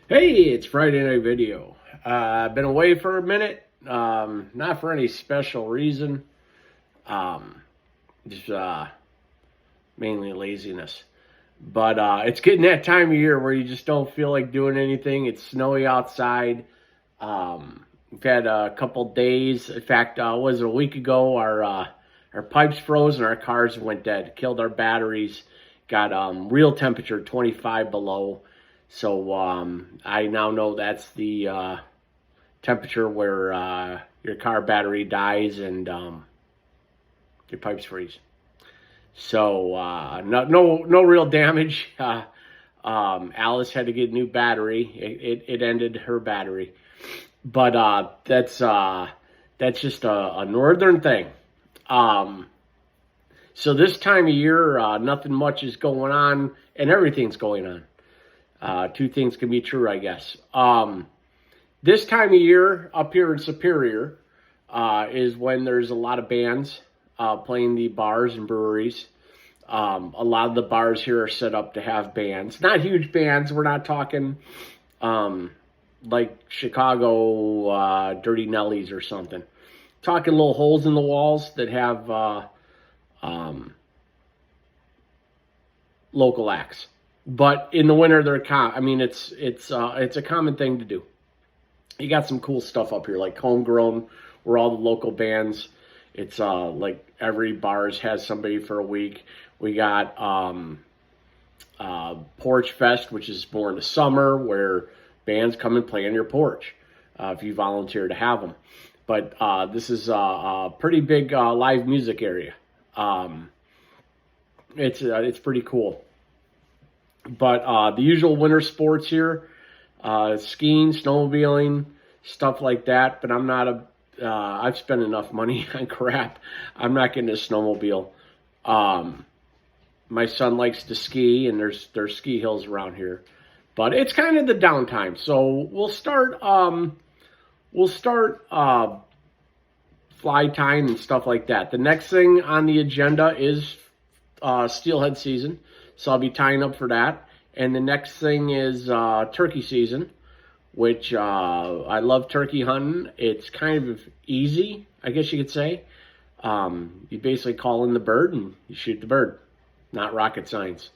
Hey, it's Friday night video. I've been away for a minute, not for any special reason, um, just mainly laziness. But it's getting that time of year where you just don't feel like doing anything. It's snowy outside. We've had a couple days. In fact, was it a week ago? Our pipes froze and our cars went dead. Killed our batteries. Got real temperature 25 below. So I now know that's the temperature where your car battery dies and your pipes freeze. So no real damage. Alice had to get a new battery. It ended her battery, but that's just a northern thing. So this time of year, nothing much is going on, and everything's going on. Two things can be true, I guess. This time of year up here in Superior is when there's a lot of bands playing the bars and breweries. A lot of the bars here are set up to have bands. Not huge bands. We're not talking like Chicago Dirty Nellies or something. Talking little holes in the walls that have local acts. But in the winter, it's a common thing to do. You got some cool stuff up here, like Homegrown, where all the local bands. It's like every bars has somebody for a week. We got Porch Fest, which is more in the summer, where bands come and play on your porch if you volunteer to have them. But this is a pretty big live music area. It's pretty cool. But the usual winter sports here, skiing, snowmobiling, stuff like that. But I've spent enough money on crap. I'm not getting a snowmobile. My son likes to ski, and there's ski hills around here. But it's kind of the downtime. So we'll start fly tying and stuff like that. The next thing on the agenda is steelhead season. So I'll be tying up for that. And the next thing is turkey season, which I love turkey hunting. It's kind of easy, I guess you could say. You basically call in the bird and you shoot the bird. Not rocket science.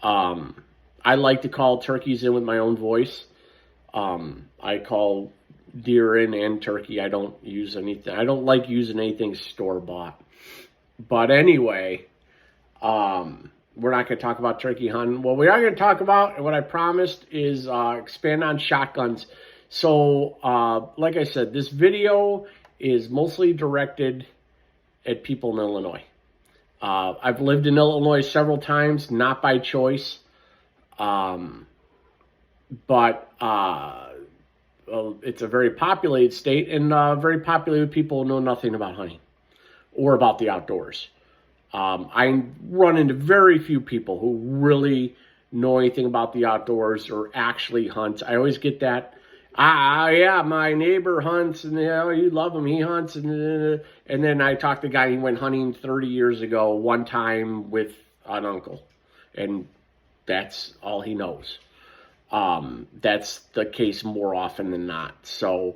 I like to call turkeys in with my own voice. I call deer in and turkey. I don't use anything. I don't like using anything store-bought. But anyway, we're not going to talk about turkey hunting. What we are going to talk about, and what I promised, is expand on shotguns. So, like I said, this video is mostly directed at people in Illinois. I've lived in Illinois several times, not by choice, but it's a very populated state, and very populated people who know nothing about hunting or about the outdoors. I run into very few people who really know anything about the outdoors or actually hunt. I always get that, yeah, my neighbor hunts, and you love him, he hunts, and then I talked to a guy, he went hunting 30 years ago one time with an uncle, and that's all he knows. That's the case more often than not. So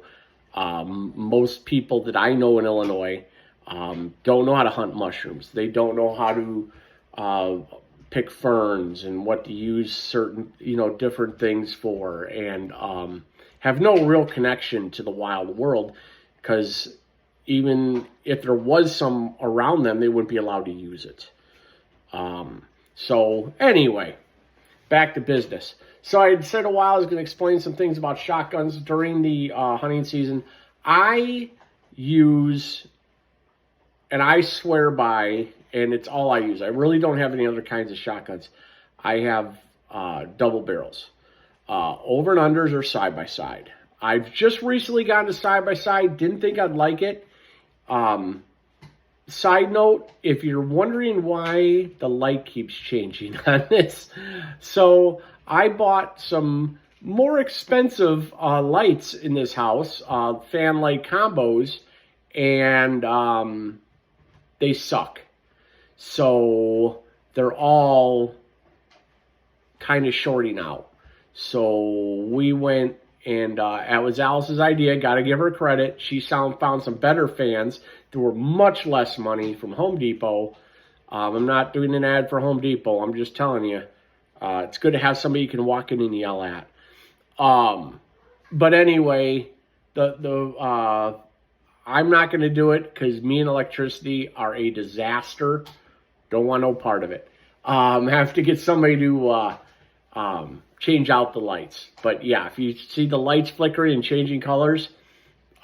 most people that I know in Illinois don't know how to hunt mushrooms. They don't know how to pick ferns and what to use certain, different things for, and have no real connection to the wild world, because even if there was some around them, they wouldn't be allowed to use it. So anyway, back to business. So I had said a while I was going to explain some things about shotguns during the hunting season. I use, and I swear by, and it's all I use. I really don't have any other kinds of shotguns. I have double barrels. Over and unders or side by side. I've just recently gotten to side by side. Didn't think I'd like it. Side note, if you're wondering why the light keeps changing on this, so I bought some more expensive lights in this house, fan light combos, and they suck. So they're all kind of shorting out. So we went, and it was Alice's idea. Got to give her credit. She found some better fans that were much less money from Home Depot. I'm not doing an ad for Home Depot. I'm just telling you, it's good to have somebody you can walk in and yell at. But anyway, I'm not going to do it because me and electricity are a disaster. Don't want no part of it. Have to get somebody to change out the lights. But yeah, if you see the lights flickering and changing colors,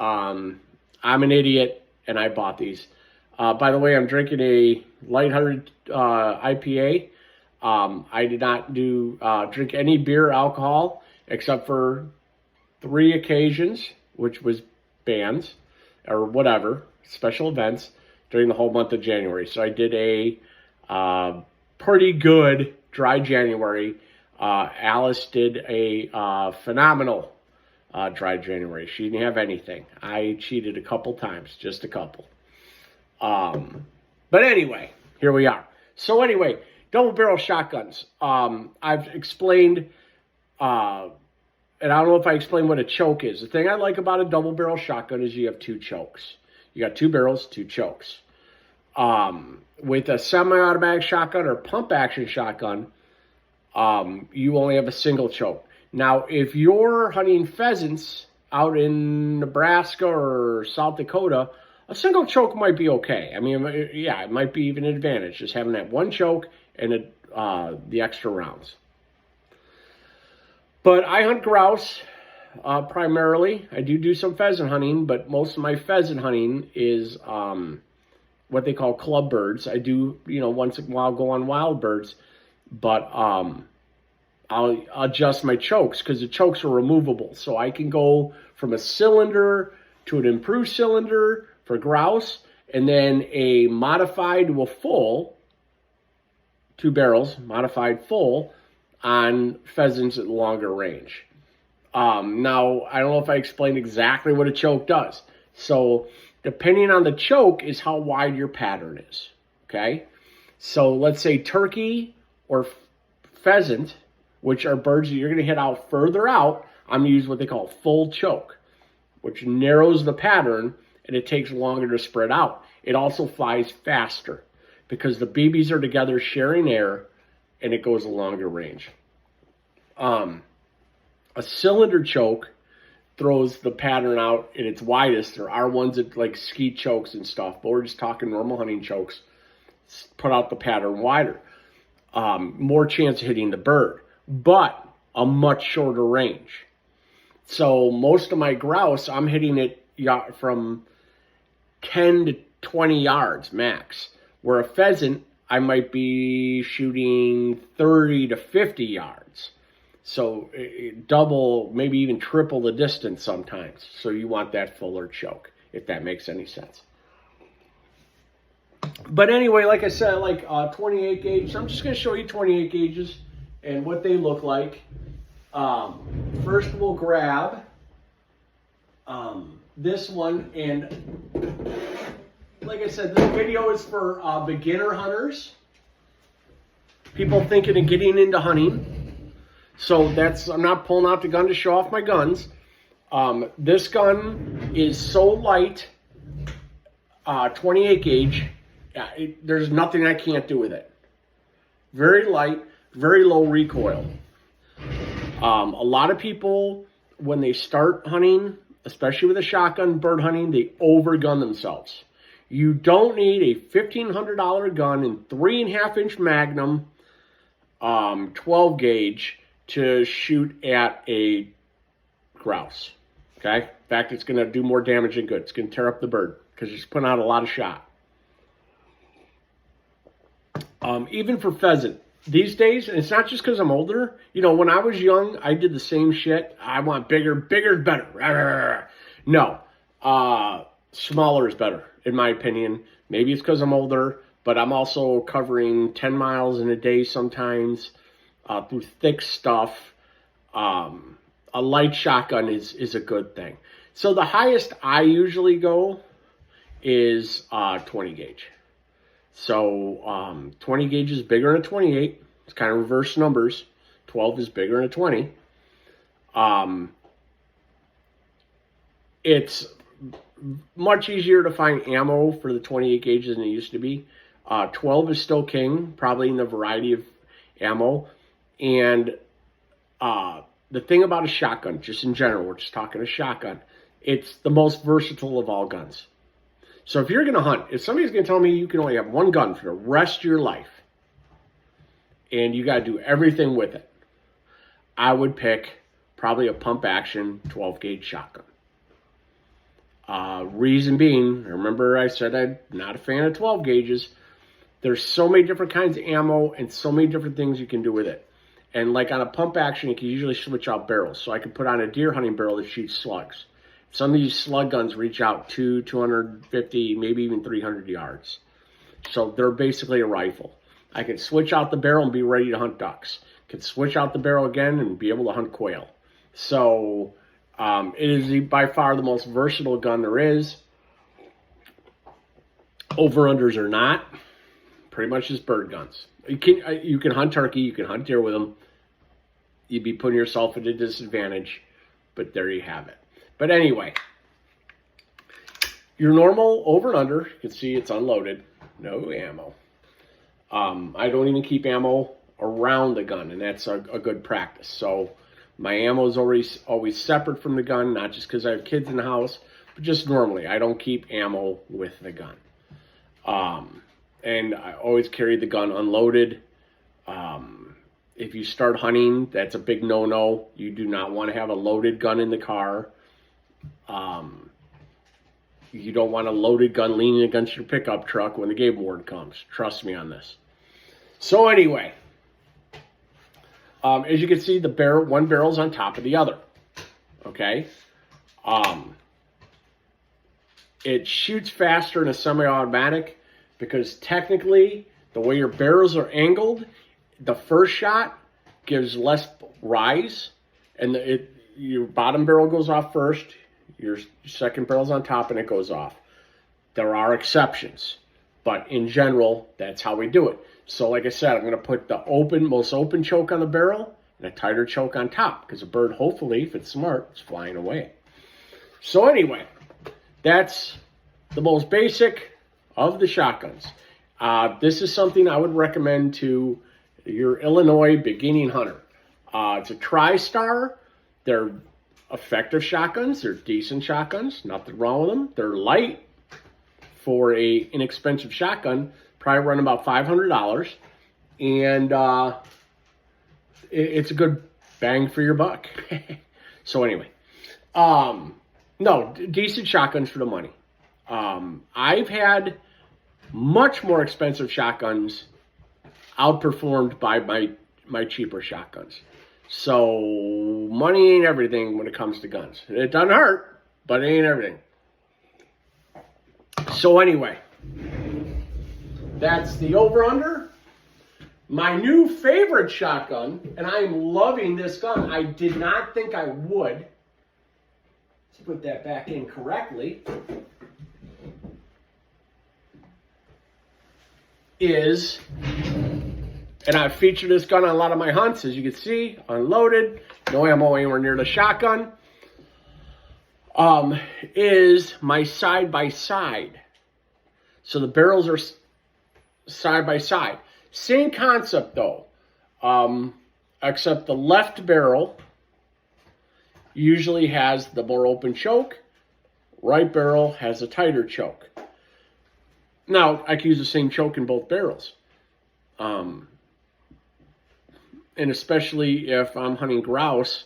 I'm an idiot and I bought these. By the way, I'm drinking a lighthearted IPA. I did not drink any beer or alcohol except for 3 occasions, which was bands or whatever, special events during the whole month of January. So I did a pretty good dry January. Alice did a phenomenal dry January. She didn't have anything. I cheated a couple times, just a couple. But anyway, here we are. So anyway, double barrel shotguns. I've explained, and I don't know if I explained what a choke is. The thing I like about a double barrel shotgun is you have 2 chokes. You got 2 barrels, 2 chokes. With a semi-automatic shotgun or pump action shotgun, you only have a single choke. Now, if you're hunting pheasants out in Nebraska or South Dakota, a single choke might be okay. I mean, yeah, it might be even an advantage, just having that 1 choke and the extra rounds. But I hunt grouse primarily. I do some pheasant hunting, but most of my pheasant hunting is what they call club birds. I do, once in a while go on wild birds, but I'll adjust my chokes because the chokes are removable. So I can go from a cylinder to an improved cylinder for grouse, and then a modified to a full, 2 barrels, modified full, on pheasants at longer range. Now, I don't know if I explained exactly what a choke does. So depending on the choke is how wide your pattern is, okay? So let's say turkey or pheasant, which are birds that you're going to hit out further out, I'm going to use what they call full choke, which narrows the pattern and it takes longer to spread out. It also flies faster because the BBs are together sharing air and it goes a longer range. A cylinder choke throws the pattern out at its widest. There are ones that like skeet chokes and stuff, but we're just talking normal hunting chokes. Put out the pattern wider. More chance of hitting the bird, but a much shorter range. So most of my grouse, I'm hitting it from 10 to 20 yards max. Where a pheasant, I might be shooting 30 to 50 yards. So double, maybe even triple the distance sometimes. So you want that fuller choke, if that makes any sense. But anyway, like I said, like 28 gauge. So I'm just going to show you 28 gauges and what they look like. First we'll grab this one, and like I said, this video is for beginner hunters, people thinking of getting into hunting. So I'm not pulling out the gun to show off my guns. This gun is so light, 28 gauge, there's nothing I can't do with it. Very light, very low recoil. A lot of people, when they start hunting, especially with a shotgun bird hunting, they overgun themselves. You don't need a $1,500 gun in 3.5-inch Magnum, 12 gauge to shoot at a grouse. Okay? In fact, it's going to do more damage than good. It's going to tear up the bird because it's putting out a lot of shot. Even for pheasant, these days, and it's not just because I'm older. When I was young, I did the same shit. I want bigger. Bigger is better. No. Smaller is better, in my opinion. Maybe it's because I'm older, but I'm also covering 10 miles in a day sometimes through thick stuff. A light shotgun is a good thing. So the highest I usually go is 20 gauge. So 20 gauge is bigger than a 28. It's kind of reverse numbers. 12 is bigger than a 20. It's much easier to find ammo for the 28 gauges than it used to be. 12 is still king, probably in the variety of ammo. And the thing about a shotgun, just in general, we're just talking a shotgun, it's the most versatile of all guns. So if you're going to hunt, if somebody's going to tell me you can only have one gun for the rest of your life, and you got to do everything with it, I would pick probably a pump action 12 gauge shotgun. Reason being, remember I said I'm not a fan of 12 gauges. There's so many different kinds of ammo and so many different things you can do with it. And like on a pump action, you can usually switch out barrels. So I can put on a deer hunting barrel that shoots slugs. Some of these slug guns reach out 250, maybe even 300 yards. So they're basically a rifle. I can switch out the barrel and be ready to hunt ducks. Can switch out the barrel again and be able to hunt quail. So it is by far the most versatile gun there is. Over-unders are not. Pretty much just bird guns. You can hunt turkey, you can hunt deer with them. You'd be putting yourself at a disadvantage, but there you have it. But anyway, your normal over and under, you can see it's unloaded, no ammo. I don't even keep ammo around the gun, and that's a good practice. So my ammo is always separate from the gun, not just because I have kids in the house, but just normally. I don't keep ammo with the gun. And I always carry the gun unloaded. If you start hunting, that's a big no-no. You do not want to have a loaded gun in the car. You don't want a loaded gun leaning against your pickup truck when the game warden comes. Trust me on this. So anyway, as you can see, one barrel's on top of the other. Okay? It shoots faster in a semi-automatic because technically, the way your barrels are angled, the first shot gives less rise, and your bottom barrel goes off first, your second barrel's on top, and it goes off. There are exceptions, but in general, that's how we do it. So like I said, I'm going to put the most open choke on the barrel and a tighter choke on top, because a bird, hopefully, if it's smart, is flying away. So anyway, that's the most basic of the shotguns. This is something I would recommend to your Illinois beginning hunter. It's a TriStar. They're effective shotguns. They're decent shotguns. Nothing wrong with them. They're light for a inexpensive shotgun. Probably run about $500. And it's a good bang for your buck. So anyway. No, decent shotguns for the money. I've had much more expensive shotguns outperformed by my cheaper shotguns. So money ain't everything when it comes to guns. It doesn't hurt, but it ain't everything. So anyway, that's the over-under. My new favorite shotgun, and I'm loving this gun. I did not think I would. Let's put that back in correctly. And I've featured this gun on a lot of my hunts, as you can see, unloaded, no ammo anywhere near the shotgun, is my side-by-side. So the barrels are side-by-side. Same concept, though, except the left barrel usually has the more open choke, right barrel has a tighter choke. Now, I can use the same choke in both barrels. And especially if I'm hunting grouse,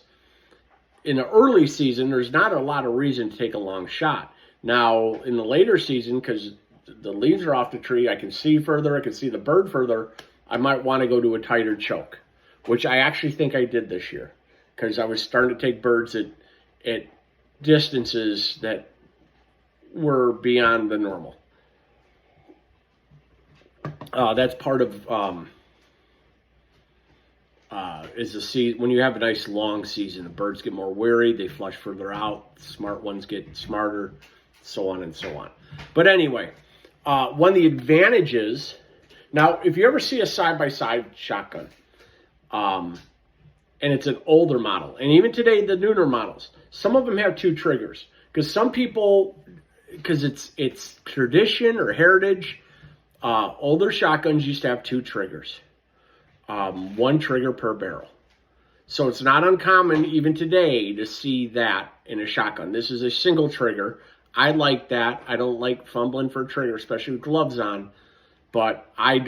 in the early season, there's not a lot of reason to take a long shot. Now, in the later season, because the leaves are off the tree, I can see further, I can see the bird further, I might want to go to a tighter choke, which I actually think I did this year, because I was starting to take birds at distances that were beyond the normal. That's part of is the season. When you have a nice long season, the birds get more wary, they flush further out, the smart ones get smarter, so on and so on. But anyway, one of the advantages, now if you ever see a side-by-side shotgun, and it's an older model. And even today, the newer models, some of them have 2 triggers. Because some people, because it's tradition or heritage, older shotguns used to have 2 triggers. 1 trigger per barrel. So it's not uncommon even today to see that in a shotgun. This is a single trigger. I like that. I don't like fumbling for a trigger, especially with gloves on. But I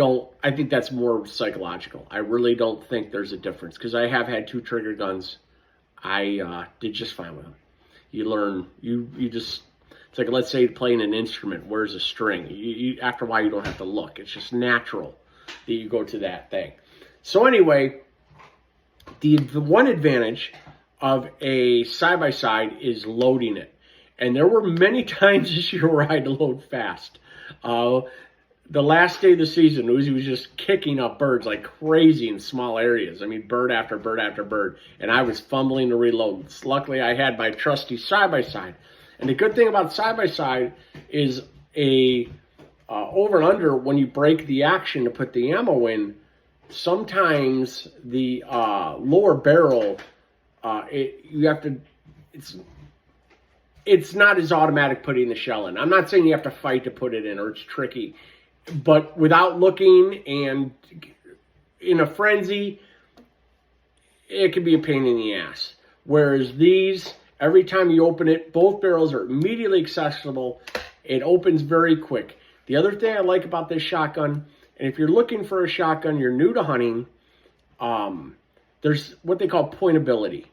think that's more psychological. I really don't think there's a difference because I have had 2 trigger guns. I did just fine with them. You learn, you just, it's like, let's say playing an instrument, where's a string? After a while, you don't have to look. It's just natural that you go to that thing. So anyway, the one advantage of a side-by-side is loading it. And there were many times this year where I had to load fast. The last day of the season, Uzi was just kicking up birds like crazy in small areas. I mean, bird after bird after bird. And I was fumbling to reload. Luckily, I had my trusty side-by-side. And the good thing about side-by-side is over and under, when you break the action to put the ammo in, sometimes the lower barrel, it's not as automatic putting the shell in. I'm not saying you have to fight to put it in or it's tricky. But without looking and in a frenzy, it can be a pain in the ass. Whereas these, every time you open it, both barrels are immediately accessible. It opens very quick. The other thing I like about this shotgun, and if you're looking for a shotgun, you're new to hunting, there's what they call pointability.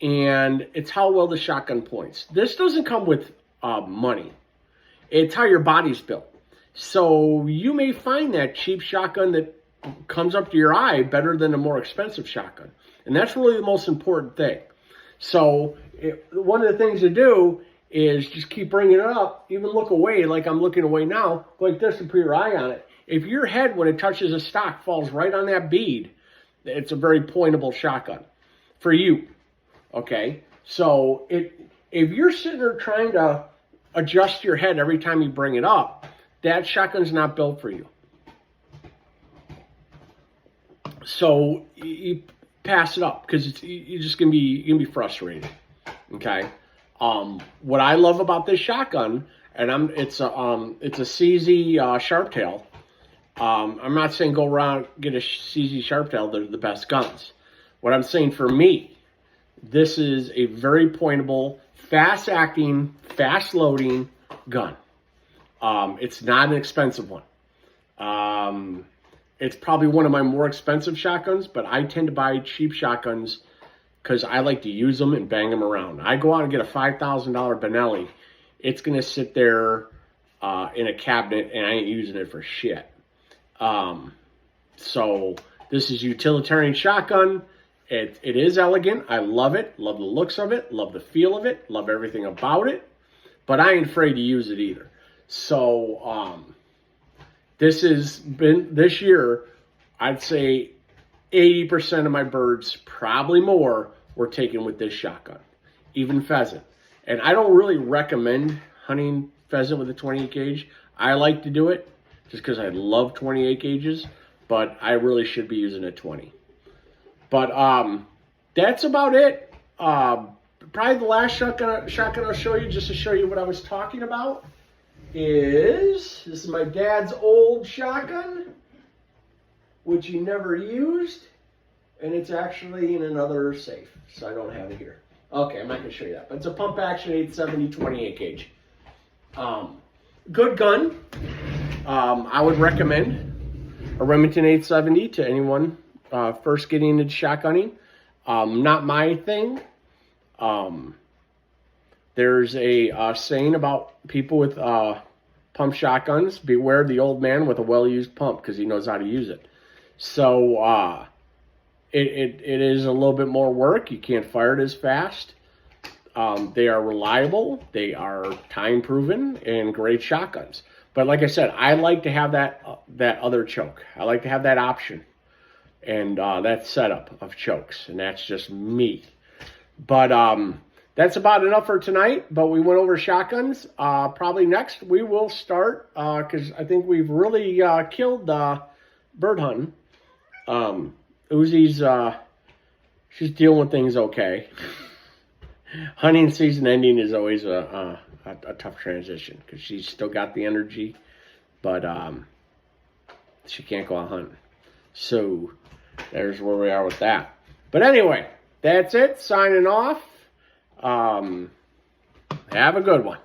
And it's how well the shotgun points. This doesn't come with money. It's how your body's built. So you may find that cheap shotgun that comes up to your eye better than a more expensive shotgun. And that's really the most important thing. So one of the things to do is just keep bringing it up, even look away like I'm looking away now, go like this and put your eye on it. If your head, when it touches a stock, falls right on that bead, it's a very pointable shotgun for you, okay? So if you're sitting there trying to adjust your head every time you bring it up, that shotgun's not built for you. So you pass it up because you're just gonna be frustrated. Okay. What I love about this shotgun, and it's a CZ Sharptail. I'm not saying go around get a CZ Sharptail. They're the best guns. What I'm saying for me, this is a very pointable, fast acting, fast loading gun. It's not an expensive one. It's probably one of my more expensive shotguns, but I tend to buy cheap shotguns because I like to use them and bang them around. I go out and get a $5,000 Benelli. It's going to sit there in a cabinet, and I ain't using it for shit. So this is a utilitarian shotgun. It is elegant. I love it. Love the looks of it. Love the feel of it. Love everything about it. But I ain't afraid to use it either. So this year, I'd say 80% of my birds, probably more, were taken with this shotgun, even pheasant. And I don't really recommend hunting pheasant with a 28 gauge. I like to do it just because I love 28 gauges, but I really should be using a 20. But that's about it. Probably the last shotgun I'll show you, just to show you what I was talking about, this is my dad's old shotgun, which he never used, and it's actually in another safe, so I don't have it here. Okay, I'm not going to show you that, but it's a pump action 870 28 gauge. Good gun. I would recommend a Remington 870 to anyone first getting into shotgunning. Not my thing. There's a saying about people with pump shotguns: beware the old man with a well-used pump, because he knows how to use it. So it is a little bit more work. You can't fire it as fast. They are reliable. They are time-proven and great shotguns. But like I said, I like to have that other choke. I like to have that option and that setup of chokes, and that's just me. But that's about enough for tonight, but we went over shotguns. Probably next we will start, because I think we've really killed bird hunting. Uzi's she's dealing with things okay. Hunting season ending is always a tough transition because she's still got the energy, but she can't go out hunting. So there's where we are with that. But anyway, that's it. Signing off. Have a good one.